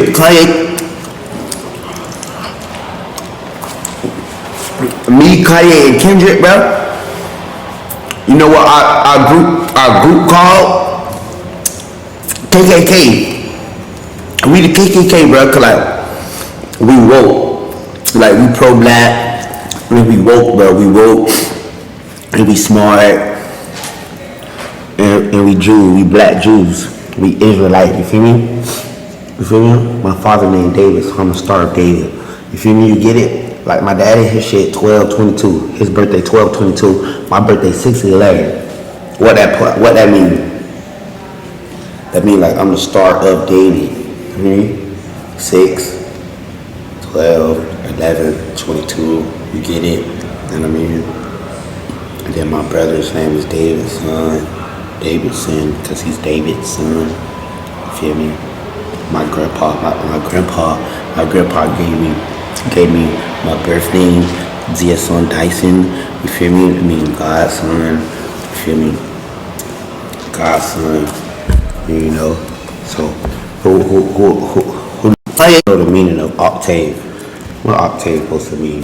Kanye, me, Kanye, and Kendrick, bro. You know what our group called KKK. We the KKK, bro. Cause like we woke, like we pro black, we woke, bro. We woke, and we smart, and we Jew, we black Jews, we Israelite. You feel me? You feel me? My father named David, so I'm a star of David. You feel me? You get it? Like my daddy, his shit 12/22. His birthday 12/22. My birthday 6/11. What that mean? That mean like I'm the star of David. You mean 6, 12, 11, 22. You get it? And I mean, and then my brother's name is David's son. David's son, cause he's David's son. You feel me? My grandpa gave me my birth name, Zia's son Dyson. You feel me? I mean God's son. You feel me? God's son. You know. So who know the meaning of octave? What octave supposed to mean?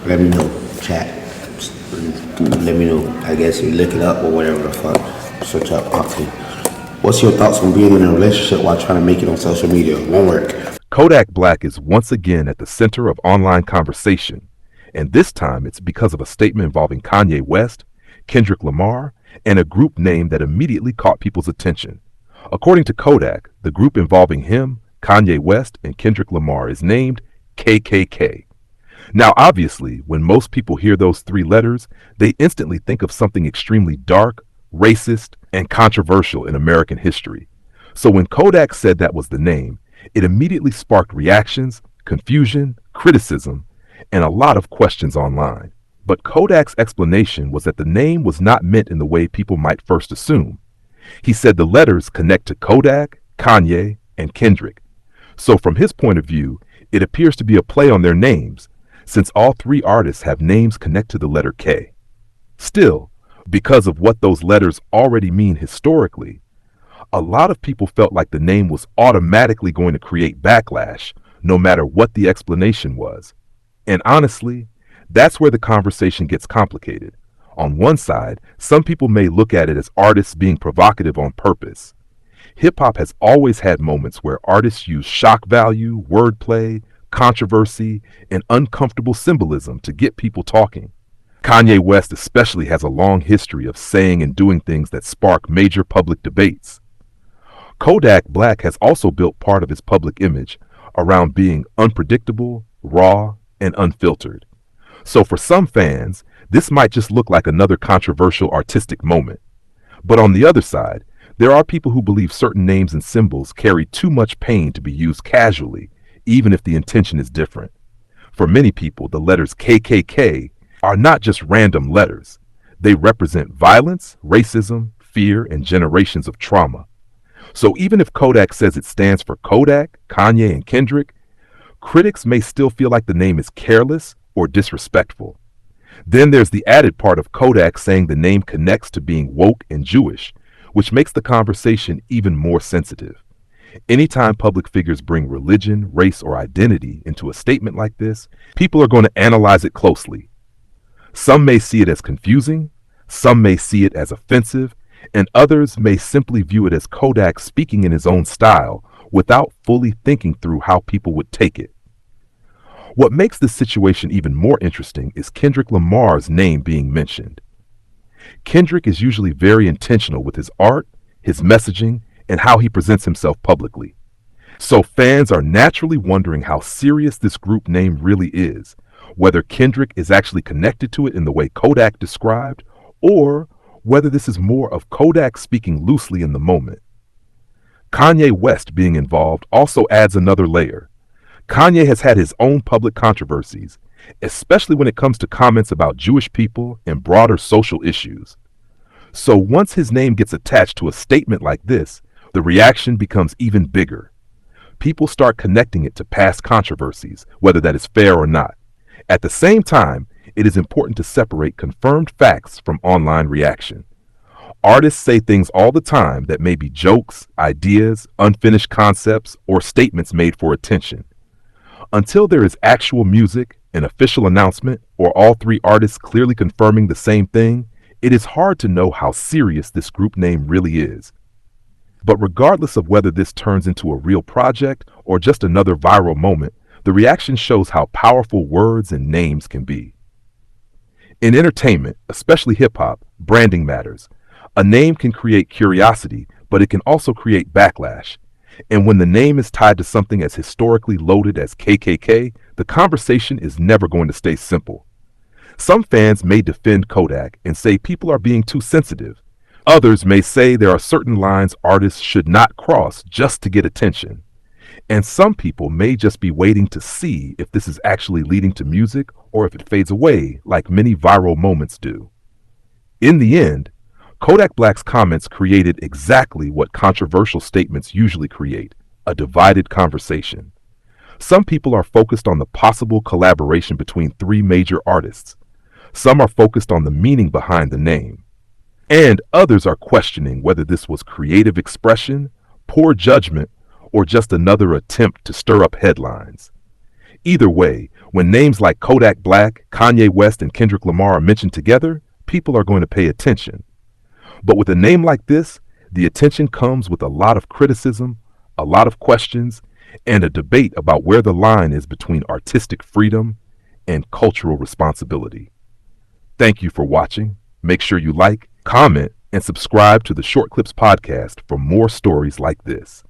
Let me know, chat. Let me know. I guess you look it up or whatever the fuck. Search up octave. What's your thoughts on being in a relationship while trying to make it on social media? Won't work. Kodak Black is once again at the center of online conversation, and this time it's because of a statement involving Kanye West, Kendrick Lamar, and a group name that immediately caught people's attention. According to Kodak, the group involving him, Kanye West, and Kendrick Lamar is named KKK. Now, obviously, when most people hear those three letters, they instantly think of something extremely dark, racist, and controversial in American history. So when Kodak said that was the name, it immediately sparked reactions, confusion, criticism, and a lot of questions online. But Kodak's explanation was that the name was not meant in the way people might first assume. He said the letters connect to Kodak, Kanye, and Kendrick. So from his point of view, it appears to be a play on their names, since all three artists have names connect to the letter K. Still, because of what those letters already mean historically, a lot of people felt like the name was automatically going to create backlash, no matter what the explanation was. And honestly, that's where the conversation gets complicated. On one side, some people may look at it as artists being provocative on purpose. Hip-hop has always had moments where artists use shock value, wordplay, controversy, and uncomfortable symbolism to get people talking. Kanye West especially has a long history of saying and doing things that spark major public debates. Kodak Black has also built part of his public image around being unpredictable, raw, and unfiltered. So for some fans, this might just look like another controversial artistic moment. But on the other side, there are people who believe certain names and symbols carry too much pain to be used casually, even if the intention is different. For many people, the letters KKK are not just random letters. They represent violence, racism, fear, and generations of trauma. So even if Kodak says it stands for Kodak, Kanye, and Kendrick, critics may still feel like the name is careless or disrespectful. Then there's the added part of Kodak saying the name connects to being woke and Jewish, which makes the conversation even more sensitive. Anytime public figures bring religion, race, or identity into a statement like this, people are going to analyze it closely. Some may see it as confusing, some may see it as offensive, and others may simply view it as Kodak speaking in his own style without fully thinking through how people would take it. What makes this situation even more interesting is Kendrick Lamar's name being mentioned. Kendrick is usually very intentional with his art, his messaging, and how he presents himself publicly. So fans are naturally wondering how serious this group name really is, whether Kendrick is actually connected to it in the way Kodak described, or whether this is more of Kodak speaking loosely in the moment. Kanye West being involved also adds another layer. Kanye has had his own public controversies, especially when it comes to comments about Jewish people and broader social issues. So once his name gets attached to a statement like this, the reaction becomes even bigger. People start connecting it to past controversies, whether that is fair or not. At the same time, it is important to separate confirmed facts from online reaction. Artists say things all the time that may be jokes, ideas, unfinished concepts, or statements made for attention. Until there is actual music, an official announcement, or all three artists clearly confirming the same thing, it is hard to know how serious this group name really is. But regardless of whether this turns into a real project or just another viral moment, the reaction shows how powerful words and names can be. In entertainment, especially hip-hop, branding matters. A name can create curiosity, but it can also create backlash. And when the name is tied to something as historically loaded as KKK, the conversation is never going to stay simple. Some fans may defend Kodak and say people are being too sensitive. Others may say there are certain lines artists should not cross just to get attention. And some people may just be waiting to see if this is actually leading to music or if it fades away like many viral moments do. In the end, Kodak Black's comments created exactly what controversial statements usually create, a divided conversation. Some people are focused on the possible collaboration between three major artists. Some are focused on the meaning behind the name. And others are questioning whether this was creative expression, poor judgment, or just another attempt to stir up headlines. Either way, when names like Kodak Black, Kanye West, and Kendrick Lamar are mentioned together, people are going to pay attention. But with a name like this, the attention comes with a lot of criticism, a lot of questions, and a debate about where the line is between artistic freedom and cultural responsibility. Thank you for watching. Make sure you like, comment, and subscribe to the Short Clips Podcast for more stories like this.